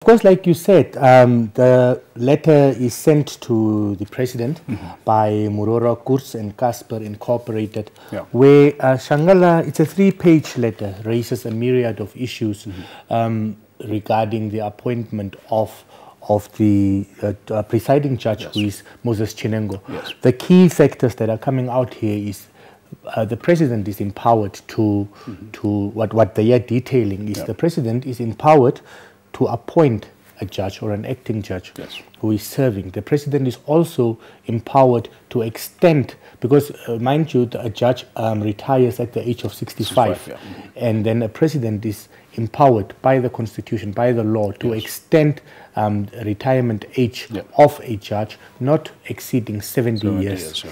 Of course, like you said, the letter is sent to the president by Murora Kurz and Casper Incorporated, where Shanghala, it's a 3-page letter, raises a myriad of issues regarding the appointment of the presiding judge, who is Moses Chinhengo. Yes. The key factors that are coming out here is the president is empowered to what they are detailing is the president is empowered to appoint a judge or an acting judge who is serving. The president is also empowered to extend, because mind you, a judge retires at the age of 65, and then a president is empowered by the constitution, by the law, to extend retirement age of a judge not exceeding 70 years.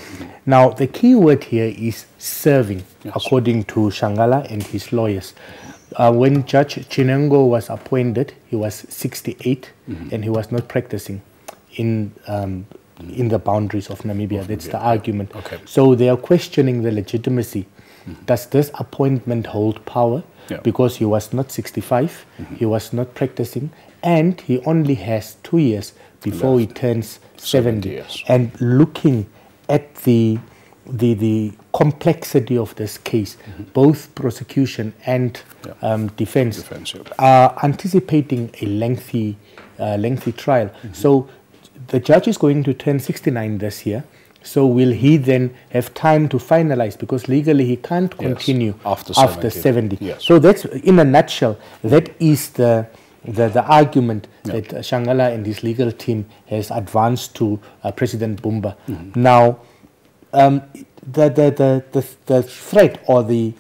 Now, the key word here is serving, according to Shanghala and his lawyers. When Judge Chinhengo was appointed, he was 68 and he was not practicing in the boundaries of Namibia. That's the argument. So they are questioning the legitimacy. Does this appointment hold power? Because he was not 65, he was not practicing, and he only has 2 years before he turns 70. And looking at the complexity of this case, both prosecution and defense are anticipating a lengthy trial. So the judge is going to turn 69 this year. So will he then have time to finalize? Because legally he can't continue after 70. So that's, in a nutshell, that is the argument that Shanghala and his legal team has advanced to President Mbumba. Now, the threat or the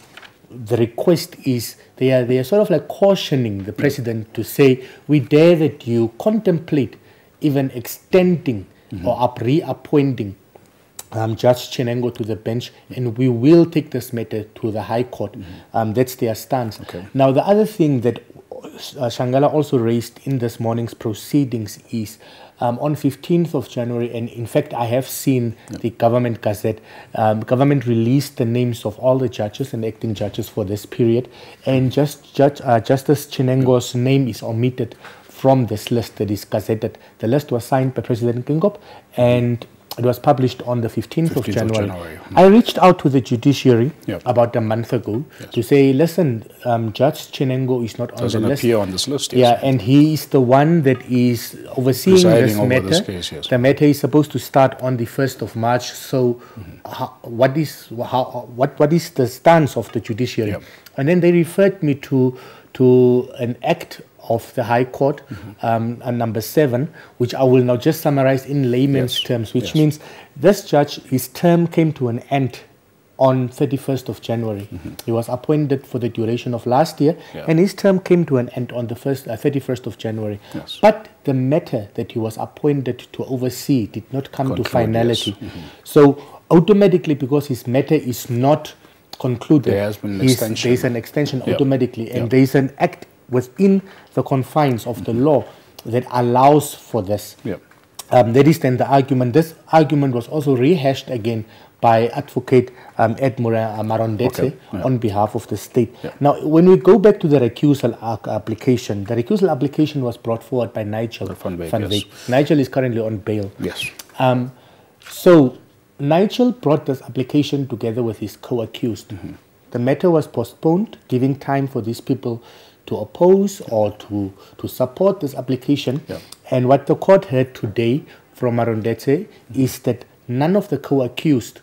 request is they are sort of like cautioning the president to say, we dare that you contemplate even extending or reappointing Judge Chinhengo to the bench, and we will take this matter to the High Court. That's their stance. Now, the other thing that Shanghala also raised in this morning's proceedings is on 15th of January, and in fact I have seen the government gazette, government released the names of all the judges and acting judges for this period, and Justice Chinhengo's name is omitted from this list that is gazetted. The list was signed by President Geingob, and it was published on the 15th of January. I reached out to the judiciary about a month ago to say, listen, Judge Chinhengo is not on the list. Doesn't appear on this list. And he is the one that is overseeing this matter. This case, the matter is supposed to start on the 1st of March. So what is the stance of the judiciary? And then they referred me to an act of the High Court, number 7, which I will now just summarize in layman's terms, which means this judge, his term came to an end on 31st of January. He was appointed for the duration of last year, and his term came to an end on the 31st of January. But the matter that he was appointed to oversee did not come to finality. So automatically, because his matter is not concluded, there has been an extension. There's an extension automatically, and there's an act within the confines of the law that allows for this. That is then the argument. This argument was also rehashed again by Advocate Edmure Marondetse on behalf of the state. Now, when we go back to the recusal application, the recusal application was brought forward by Nigel van Wyk. Nigel is currently on bail. So Nigel brought this application together with his co-accused. The matter was postponed, giving time for these people to oppose or to support this application. And what the court heard today from Marondetse is that none of the co-accused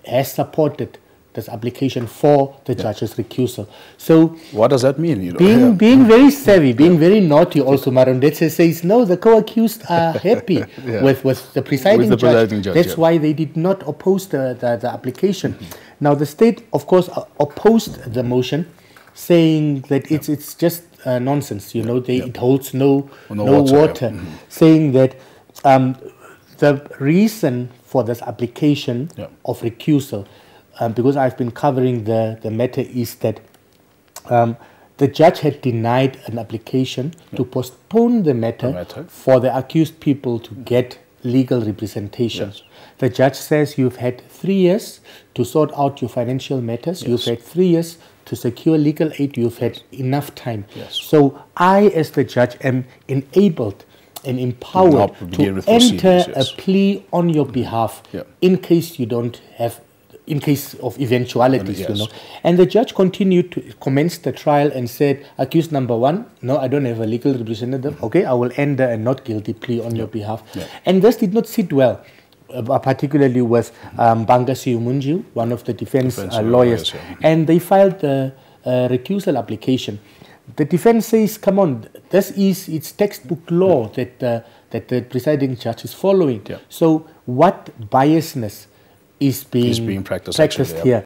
has supported this application for the judge's recusal. So what does that mean? Being very savvy, being very naughty also, Marondetse says, no, the co-accused are happy with the presiding judge. That's why they did not oppose the application. Now, the state, of course, opposed the motion, saying that it's just nonsense, it holds no water, saying that the reason for this application of recusal, because I've been covering the matter, is that the judge had denied an application to postpone the matter for the accused people to get legal representation. The judge says you've had 3 years to sort out your financial matters, you've had 3 years to secure legal aid, you've had enough time. Yes. So I, as the judge, am enabled and empowered to enter a plea on your behalf in case you don't have, in case of eventualities, you know. And the judge continued to commence the trial and said, accused number one, no, I don't have a legal representative. Okay, I will enter a not guilty plea on your behalf. And this did not sit well, particularly with Bangasi Umunju, one of the defense lawyers. And they filed a recusal application. The defense says, come on, this is its textbook law that the presiding judge is following. So what biasness is being practiced here?